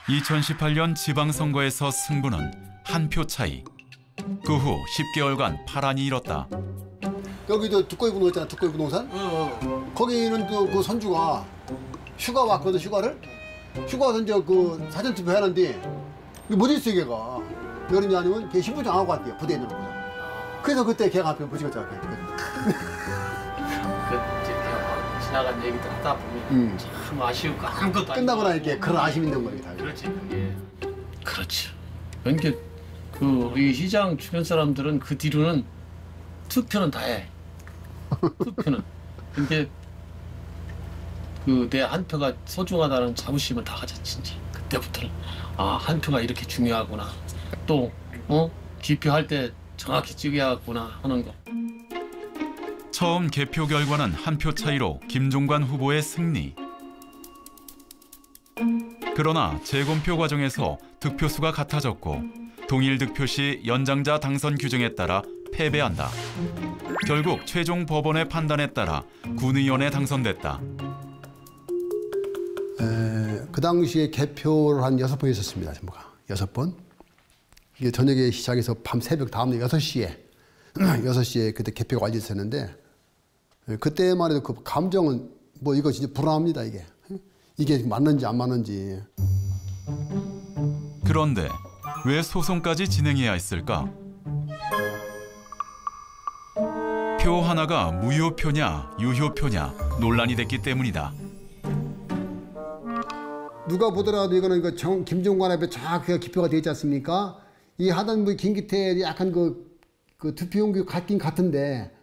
2018년 지방선거에서 승부는 한 표 차이. 그 후 10개월간 파란이 일었다. 여기도 두꺼비 부동산 있잖아, 두꺼비 부동산. 거기는 그 선주가 휴가 왔거든, 휴가를. 휴가 와서 이제 그 사전투표 해놨는데 못 있어, 걔가. 여름이 아니면 걔 신분증 안 하고 왔대요, 부대에 있는 거죠. 그래서 그때 걔가 앞에 모시겠잖아. 지나간 얘기들 하다 보면 참 아쉬우고 아무것도 끝나고 나니까 그런 아쉬움이 있는 거예요, 다. 그렇지, 그게. 그렇죠. 그러니까 우리 시장 주변 사람들은 그 뒤로는 투표는 다 해. 투표는. 근데 내 한 표가 소중하다는 자부심을 다 가졌지, 진짜. 그때부터는 한 표가 이렇게 중요하구나. 또 기표할 때 정확히 찍어야겠구나 하는 거. 처음 개표 결과는 한 표 차이로 김종관 후보의 승리. 그러나 재검표 과정에서 득표수가 같아졌고 동일 득표 시 연장자 당선 규정에 따라 패배한다. 결국 최종 법원의 판단에 따라 군의원에 당선됐다. 그 당시에 개표를 한 6번 있었습니다, 전부가. 6번. 이게 저녁에 시작해서 밤 새벽 다음날 6시에 그때 개표가 완료됐었는데 그때만 해도 그 감정은 이거 진짜 불안합니다, 이게. 이게 맞는지 안 맞는지. 그런데 왜 소송까지 진행해야 했을까? 표 하나가 무효표냐 유효표냐 논란이 됐기 때문이다. 누가 보더라도 이거는 김종관 앞에 정확하게 기표가 되어 있지 않습니까? 이 하단부 김기태 약간 그 투표용기 같긴 같은데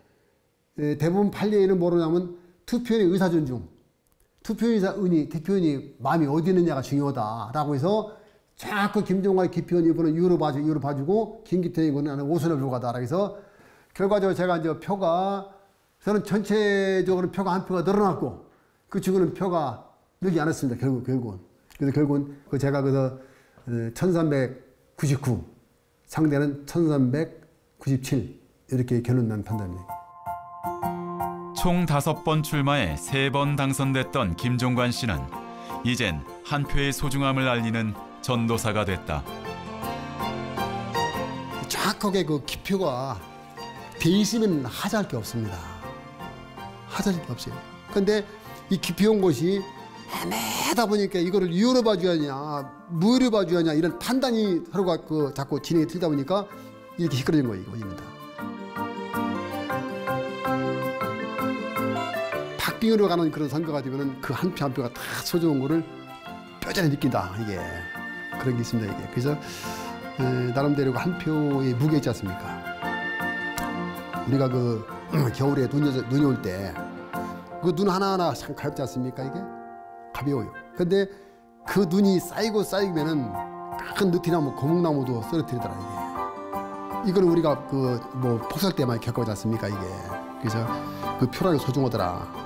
대부분 판례에는 뭐냐면 투표인의 의사 존중, 투표인이 마음이 어디 있느냐가 중요하다라고 해서 자꾸 김종관의 기표는 이거는 유로 봐주고 김기태 이거는 오선을 주고 가다라고 해서 결과적으로 제가 이제 저는 전체적으로 표가 한 표가 늘어났고 그 친구는 표가 늘지 않았습니다. 결국은. 그래서 결국은 제가 1399 상대는 1397 이렇게 결론 난 판단입니다. 총 5번 출마에 3번 당선됐던 김종관 씨는 이젠 한 표의 소중함을 알리는 전도사가 됐다. 정확하게 그 기표가 돼 있으면 하자할 게 없습니다. 하자할 게 없어요. 그런데 이 기표온 것이 애매하다 보니까 이거를 유효로 봐줘야 하냐, 무효로 봐줘야 하냐 이런 판단이 서로가 자꾸 진행이 틀다 보니까 이렇게 시끄러진 거예요, 이겁니다. 박빙으로 가는 그런 선거가 되면은 그 한 표 한 표가 다 소중한 거를 뼈저리 느낀다, 이게. 그런 게 있습니다, 이게. 그래서 나름대로 한 표의 무게 있지 않습니까? 우리가 겨울에 눈이 올 때 그 눈 하나하나 참 가볍지 않습니까, 이게? 가벼워요. 근데 그 눈이 쌓이면은 큰 느티나무, 거목나무도 쓰러뜨리더라, 이게. 이거는 우리가 폭설 때 많이 겪어보지 않습니까, 이게. 그래서 그 표라는 소중하더라.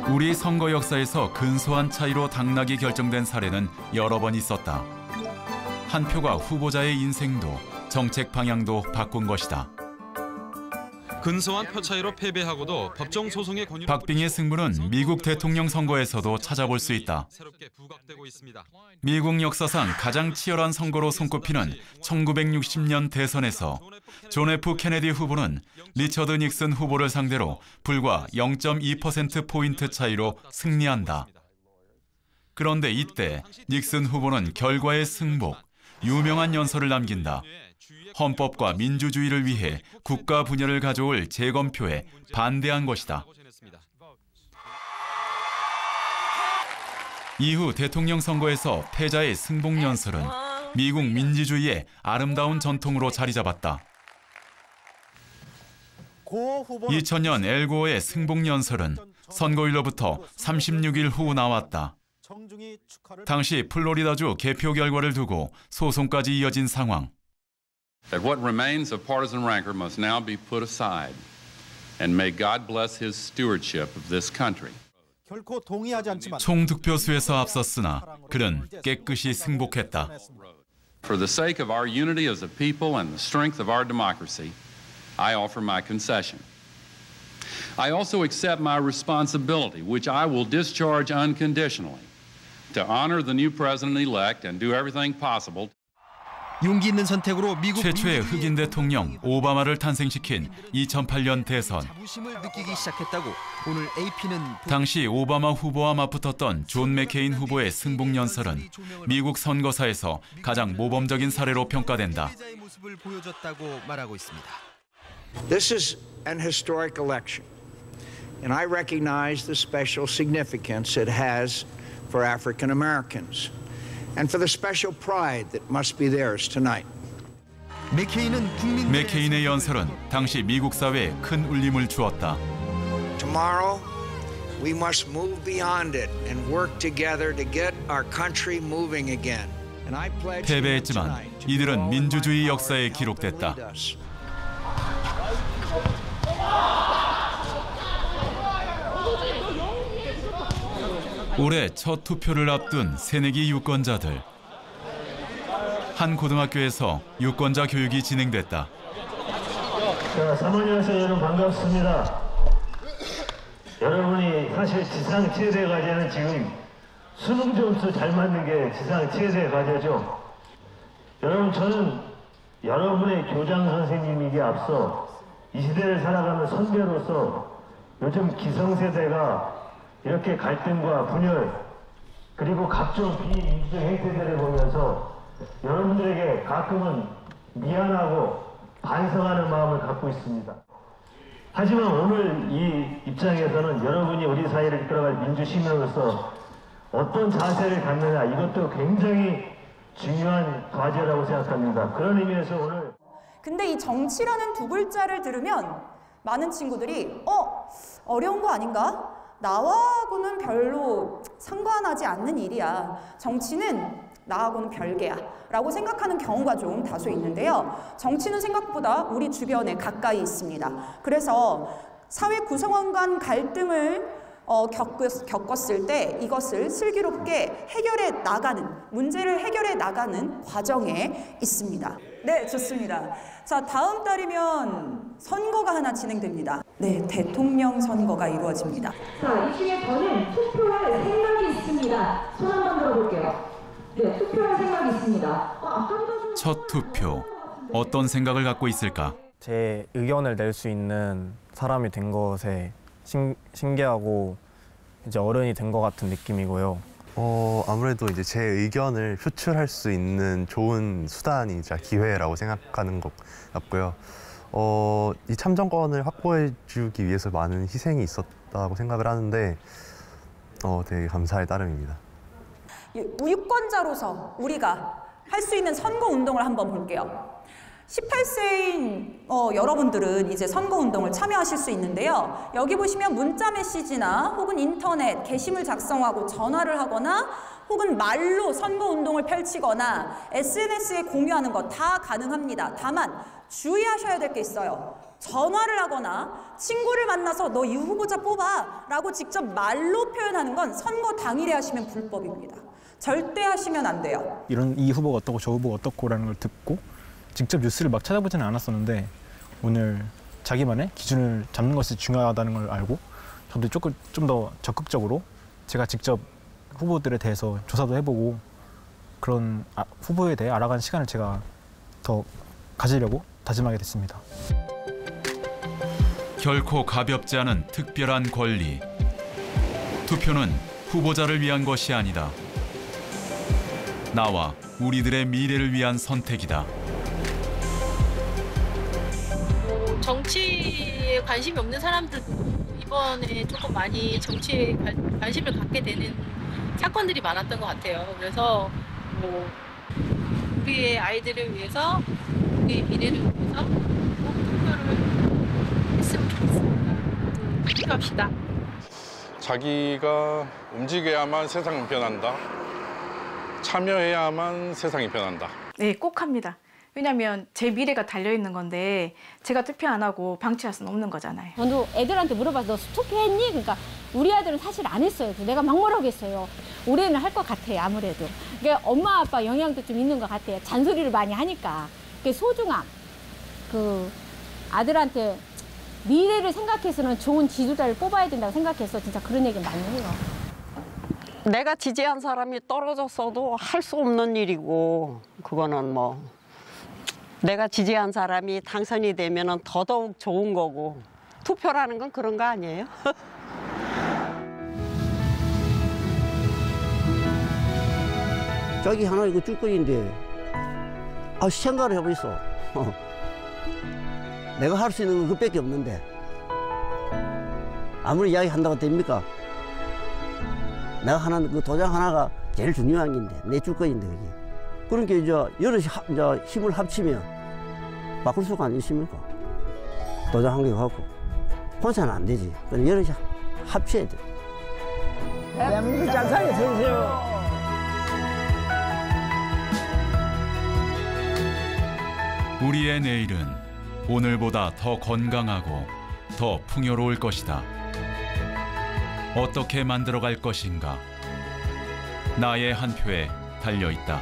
우리 선거 역사에서 근소한 차이로 당락이 결정된 사례는 여러 번 있었다. 한 표가 후보자의 인생도 정책 방향도 바꾼 것이다. 근소한 표 차이로 패배하고도 법정 소송의 권유를 박빙의 승부는 미국 대통령 선거에서도 찾아볼 수 있다. 새롭게 부각되고 있습니다. 미국 역사상 가장 치열한 선거로 손꼽히는 1960년 대선에서 존 F 케네디 후보는 리처드 닉슨 후보를 상대로 불과 0.2%포인트 차이로 승리한다. 그런데 이때 닉슨 후보는 결과에 승복, 유명한 연설을 남긴다. 헌법과 민주주의를 위해 국가 분열을 가져올 재검표에 반대한 것이다. 이후 대통령 선거에서 패자의 승복 연설은 미국 민주주의의 아름다운 전통으로 자리 잡았다. 2000년 엘고어의 승복 연설은 선거일로부터 36일 후 나왔다. 당시 플로리다주 개표 결과를 두고 소송까지 이어진 상황. That what remains of partisan rancor must now be put aside, and may God bless his stewardship of this country. 결코 동의하지 않지만 총득표수에서 앞섰으나 그는 깨끗이 승복했다. For the sake of our unity as a people and the strength of our democracy, I offer my concession. I also accept my responsibility, which I will discharge unconditionally, to honor the new president-elect and do everything possible. 용기 있는 선택으로 미국 최초의 흑인 대통령 오바마를 탄생시킨 2008년 대선. 자부심을 느끼기 시작했다고 오늘 AP는 당시 오바마 후보와 맞붙었던 존 맥케인 후보의 승복 연설은 미국 선거사에서 가장 모범적인 사례로 평가된다. 피해자의 모습을 보여줬다고 말하고 있습니다. This is an historic election, and I recognize the special significance it has for African Americans. And for the special pride that must be theirs tonight. 맥케인의 연설은 당시 미국 사회에 큰 울림을 주었다. Tomorrow, we must move beyond it and work together to get our country moving again. And I pledge 패배했지만 이들은 민주주의 역사에 기록됐다. 올해 첫 투표를 앞둔 새내기 유권자들. 한 고등학교에서 유권자 교육이 진행됐다. 자, 3학년생 여러분 반갑습니다. 여러분이 사실 지상 최대 과제는 지금 수능 점수 잘 맞는 게 지상 최대 과제죠. 여러분, 저는 여러분의 교장 선생님이기에 앞서 이 시대를 살아가는 선배로서 요즘 기성세대가 이렇게 갈등과 분열 그리고 각종 비민주적 행태들을 보면서 여러분들에게 가끔은 미안하고 반성하는 마음을 갖고 있습니다. 하지만 오늘 이 입장에서는 여러분이 우리 사회를 이끌어갈 민주시민으로서 어떤 자세를 갖느냐, 이것도 굉장히 중요한 과제라고 생각합니다. 그런 의미에서 오늘 근데 이 정치라는 두 글자를 들으면 많은 친구들이 어려운 거 아닌가? 나하고는 별로 상관하지 않는 일이야. 정치는 나하고는 별개야 라고 생각하는 경우가 좀 다소 있는데요. 정치는 생각보다 우리 주변에 가까이 있습니다. 그래서 사회 구성원 간 갈등을 겪었을 때 이것을 슬기롭게 해결해 나가는, 문제를 해결해 나가는 과정에 있습니다. 네, 좋습니다. 자, 다음 달이면 선거가 하나 진행됩니다. 네, 대통령 선거가 이루어집니다. 자, 이 중에 저는 투표할 생각이 있습니다. 손 한번 들어볼게요. 네, 투표할 생각이 있습니다. 첫 투표. 어떤 생각을 갖고 있을까? 제 의견을 낼 수 있는 사람이 된 것에 신기하고 이제 어른이 된 것 같은 느낌이고요. 아무래도 이제 제 의견을 표출할 수 있는 좋은 수단이자 기회라고 생각하는 것 같고요. 이 참정권을 확보해주기 위해서 많은 희생이 있었다고 생각을 하는데 되게 감사할 따름입니다. 유권자로서 우리가 할 수 있는 선거운동을 한번 볼게요. 18세인 여러분들은 이제 선거운동을 참여하실 수 있는데요. 여기 보시면 문자 메시지나 혹은 인터넷, 게시물 작성하고 전화를 하거나 혹은 말로 선거운동을 펼치거나 SNS에 공유하는 거 다 가능합니다. 다만 주의하셔야 될 게 있어요. 전화를 하거나 친구를 만나서 너 이 후보자 뽑아 라고 직접 말로 표현하는 건 선거 당일에 하시면 불법입니다. 절대 하시면 안 돼요. 이 후보가 어떻고 저 후보가 어떻고라는 걸 듣고 직접 뉴스를 막 찾아보지는 않았었는데 오늘 자기만의 기준을 잡는 것이 중요하다는 걸 알고 저도 좀 더 적극적으로 제가 직접 후보들에 대해서 조사도 해보고 그런 후보에 대해 알아가는 시간을 제가 더 가지려고 다짐하게 됐습니다. 결코 가볍지 않은 특별한 권리. 투표는 후보자를 위한 것이 아니다. 나와 우리들의 미래를 위한 선택이다. 정치에 관심이 없는 사람들 이번에 조금 많이 정치에 관심을 갖게 되는 사건들이 많았던 것 같아요. 그래서 우리의 아이들을 위해서, 우리의 미래를 위해서 꼭 투표를 했으면 좋겠습니다. 투표합시다. 자기가 움직여야만 세상은 변한다. 참여해야만 세상이 변한다. 네, 꼭 합니다. 왜냐면 제 미래가 달려있는 건데 제가 투표 안 하고 방치할 수는 없는 거잖아요. 저도 애들한테 물어봐서 너 투표했니? 그러니까 우리 아들은 사실 안 했어요. 내가 막 뭐라겠어요. 올해는 할 것 같아요, 아무래도. 그러니까 엄마 아빠 영향도 좀 있는 것 같아요. 잔소리를 많이 하니까. 그게 소중함. 아들한테 미래를 생각해서는 좋은 지도자를 뽑아야 된다고 생각해서 진짜 그런 얘기 많이 해요. 내가 지지한 사람이 떨어졌어도 할 수 없는 일이고, 그거는 뭐 내가 지지한 사람이 당선이 되면은 더더욱 좋은 거고, 투표라는 건 그런 거 아니에요? 자기 하나 이거 줄 거인데, 생각을 해보이소. 내가 할 수 있는 건 그것밖에 없는데 아무리 이야기한다고 됩니까? 내가 하나 그 도장 하나가 제일 중요한 건데 내 줄 거인데 그게. 그러니까 이제 여러 이제 힘을 합치면 바꿀 수가 안 있습니까? 도장 한 개 갖고 혼자는 안 되지. 그러니까 여러 합쳐야 돼. 대한민국 장사에 세우세요. 우리의 내일은 오늘보다 더 건강하고 더 풍요로울 것이다. 어떻게 만들어갈 것인가? 나의 한 표에 달려 있다.